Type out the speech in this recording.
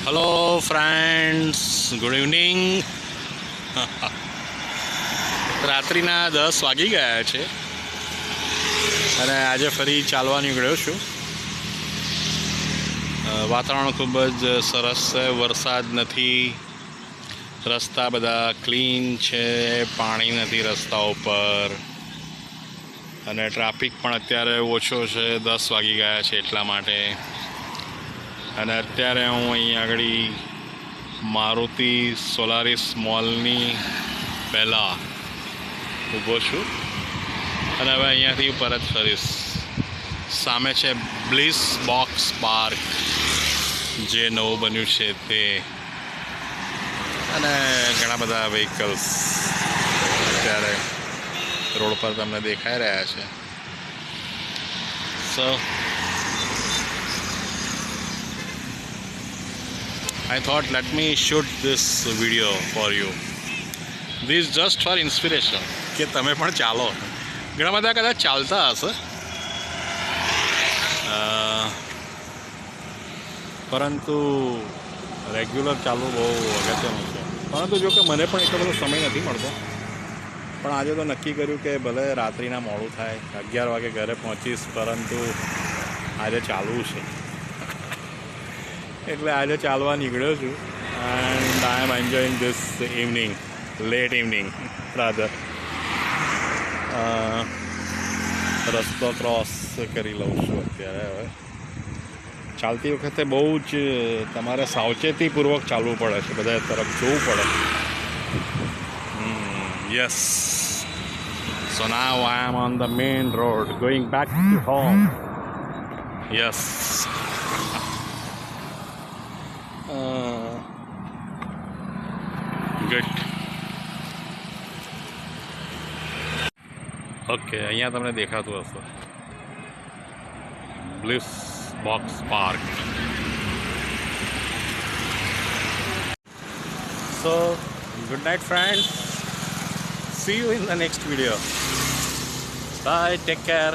Hello friends, good evening. રાત્રિના 10 વાગી ગયા છે અને આજે ફરી ચાલવા નીકળ્યો છું. વાતાવરણ ખૂબ જ સરસ છે, વરસાદ નથી, રસ્તા બધા ક્લીન છે, પાણી નથી રસ્તા ઉપર અને ટ્રાફિક પણ અત્યારે ઓછો છે. 10 વાગી ગયા છે એટલા માટે. અને અત્યારે હું અહીં આગળ મારુતિ સોલારિસ મોલની પહેલાં ઊભો છું અને હવે અહીંયાથી પરત ફરીશ. સામે છે બ્લિસ બોક્સ પાર્ક, જે નવું બન્યું છે તે, અને ઘણા બધા વ્હીકલ્સ અત્યારે રોડ પર તમને દેખાઈ રહ્યા છે. સો I thought let me shoot this video for you. This just for inspiration કે તમે પણ ચાલો. ઘણા બધા કદાચ ચાલતા હશે, પરંતુ રેગ્યુલર ચાલવું બહુ અગત્યનું છે. પરંતુ જો કે મને પણ એટલો બધો સમય નથી મળતો, પણ આજે તો નક્કી કર્યું કે ભલે રાત્રિના મોડું થાય, 11 વાગે ઘરે પહોંચીશ, પરંતુ આજે ચાલવું છે. એટલે આજે ચાલવા નીકળ્યો છું and I am enjoying this evening, late evening rather. રસ્તો ક્રોસ કરી લઉં છું અત્યારે. હવે ચાલતી વખતે બહુ જ તમારે સાવચેતીપૂર્વક ચાલવું પડે છે, બધા તરફ જોવું પડે. Yes, so now I am on the main road going back to home. Yes. Good. Okay, અહીંયા તમને દેખાતું હશે bliss box park. So good night friends, see you in the next video. Bye, take care.